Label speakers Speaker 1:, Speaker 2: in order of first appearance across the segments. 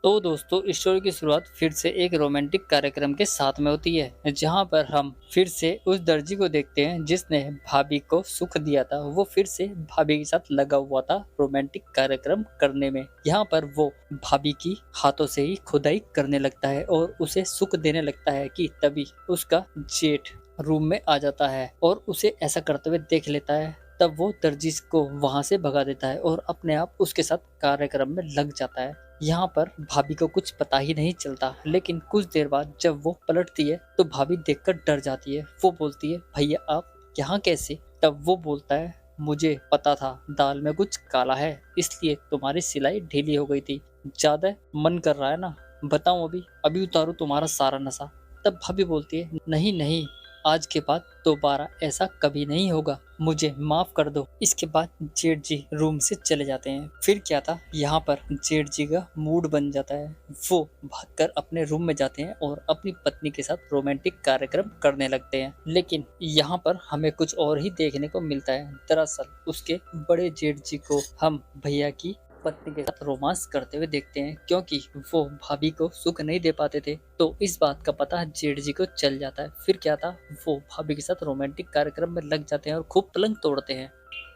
Speaker 1: तो दोस्तों स्टोरी की शुरुआत फिर से एक रोमांटिक कार्यक्रम के साथ में होती है, जहां पर हम फिर से उस दर्जी को देखते हैं जिसने भाभी को सुख दिया था। वो फिर से भाभी के साथ लगा हुआ था रोमांटिक कार्यक्रम करने में। यहाँ पर वो भाभी की हाथों से ही खुदाई करने लगता है और उसे सुख देने लगता है कि तभी उसका जेठ रूम में आ जाता है और उसे ऐसा करते हुए देख लेता है। तब वो दर्जी को वहां से भगा देता है और अपने आप उसके साथ कार्यक्रम में लग जाता है। यहाँ पर भाभी को कुछ पता ही नहीं चलता, लेकिन कुछ देर बाद जब वो पलटती है तो भाभी देखकर डर जाती है। वो बोलती है, भैया आप यहाँ कैसे? तब वो बोलता है, मुझे पता था दाल में कुछ काला है, इसलिए तुम्हारी सिलाई ढीली हो गई थी। ज्यादा मन कर रहा है ना? बताऊं अभी अभी उतारू तुम्हारा सारा नशा? तब भाभी बोलती है, नहीं नहीं, आज के बाद दोबारा ऐसा कभी नहीं होगा, मुझे माफ कर दो। इसके बाद जेठ जी रूम से चले जाते हैं। फिर क्या था, यहाँ पर जेठ जी का मूड बन जाता है। वो भागकर अपने रूम में जाते हैं और अपनी पत्नी के साथ रोमांटिक कार्यक्रम करने लगते हैं। लेकिन यहाँ पर हमें कुछ और ही देखने को मिलता है। दरअसल उसके बड़े जेठ जी को हम भैया की पत्नी के साथ रोमांस करते हुए देखते हैं, क्योंकि वो भाभी को सुख नहीं दे पाते थे। तो इस बात का पता जेठ जी को चल जाता है। फिर क्या था, वो भाभी के साथ रोमांटिक कार्यक्रम में लग जाते हैं और खूब पलंग तोड़ते हैं।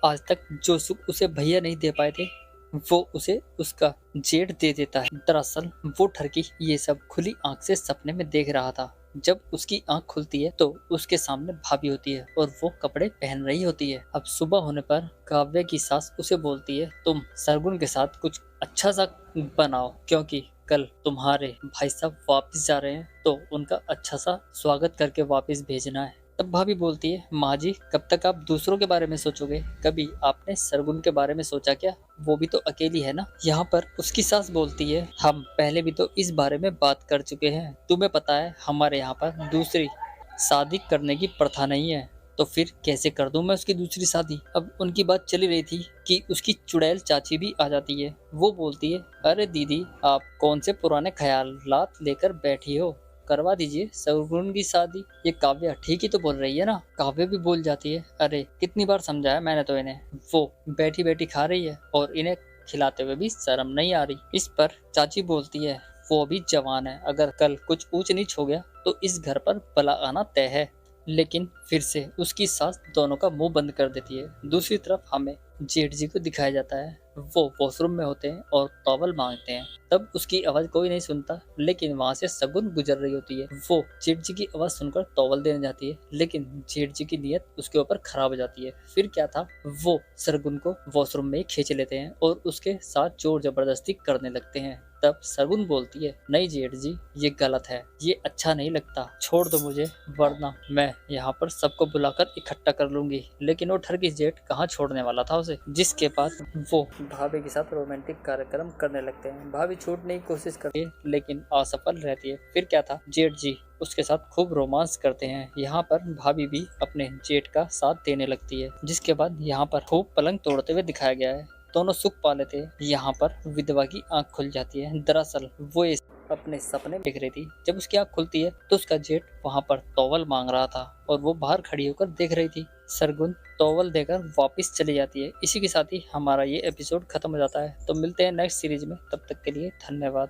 Speaker 1: आज तक जो सुख उसे भैया नहीं दे पाए थे वो उसे उसका जेठ दे देता है। दरअसल वो ठरकी ये सब खुली आंख से सपने में देख रहा था। जब उसकी आंख खुलती है तो उसके सामने भाभी होती है और वो कपड़े पहन रही होती है। अब सुबह होने पर काव्य की सास उसे बोलती है, तुम सरगुन के साथ कुछ अच्छा सा बनाओ, क्योंकि कल तुम्हारे भाई साहब वापस जा रहे हैं, तो उनका अच्छा सा स्वागत करके वापस भेजना है। तब भाभी बोलती है, माँ जी कब तक आप दूसरों के बारे में सोचोगे? कभी आपने सरगुन के बारे में सोचा क्या? वो भी तो अकेली है ना। यहाँ पर उसकी सास बोलती है, हम पहले भी तो इस बारे में बात कर चुके हैं। तुम्हें पता है हमारे यहाँ पर दूसरी शादी करने की प्रथा नहीं है, तो फिर कैसे कर दूं मैं उसकी दूसरी शादी? अब उनकी बात चली रही थी कि उसकी चुड़ैल चाची भी आ जाती है। वो बोलती है, अरे दीदी आप कौन से पुराने ख्यालात लेकर बैठी हो, करवा दीजिए सरगुन की शादी। ये काव्या ठीक ही तो बोल रही है ना। काव्या भी बोल जाती है, अरे कितनी बार समझाया मैंने तो इन्हें, वो बैठी बैठी खा रही है और इन्हें खिलाते हुए भी शर्म नहीं आ रही। इस पर चाची बोलती है, वो अभी जवान है, अगर कल कुछ ऊंच नीच हो गया तो इस घर पर बला आना तय है। लेकिन फिर से उसकी सास दोनों का मुंह बंद कर देती है। दूसरी तरफ हमें जेठ जी को दिखाया जाता है। वो वॉशरूम में होते हैं और टॉवल मांगते हैं। तब उसकी आवाज कोई नहीं सुनता, लेकिन वहां से शगुन गुजर रही होती है। वो जेठ जी की आवाज सुनकर टॉवल देने जाती है, लेकिन जेठ जी की नीयत उसके ऊपर खराब हो जाती है। फिर क्या था, वो सरगुन को वॉशरूम में खींच लेते हैं और उसके साथ जोर जबरदस्ती करने लगते हैं। तब सरगुन बोलती है, नहीं जेठ जी ये गलत है, ये अच्छा नहीं लगता, छोड़ दो मुझे, वरना मैं यहाँ पर सबको बुलाकर इकट्ठा कर लूंगी। लेकिन वो ठरकी जेठ कहाँ छोड़ने वाला था उसे। जिसके बाद वो भाभी के साथ रोमांटिक कार्यक्रम करने लगते हैं। भाभी छूटने की कोशिश करती है लेकिन असफल रहती है। फिर क्या था, जेठ जी उसके साथ खूब रोमांस करते हैं। यहाँ पर भाभी भी अपने जेठ का साथ देने लगती है। जिसके बाद यहाँ पर खूब पलंग तोड़ते हुए दिखाया गया है। दोनों सुख पा लेते हैं। यहाँ पर विधवा की आंख खुल जाती है। दरअसल वो अपने सपने देख रही थी। जब उसकी आंख खुलती है तो उसका जेठ वहां पर टॉवल मांग रहा था और वो बाहर खड़ी होकर देख रही थी। सरगुन टॉवल देकर वापस चली जाती है। इसी के साथ ही हमारा ये एपिसोड खत्म हो जाता है। तो मिलते हैं नेक्स्ट सीरीज में, तब तक के लिए धन्यवाद।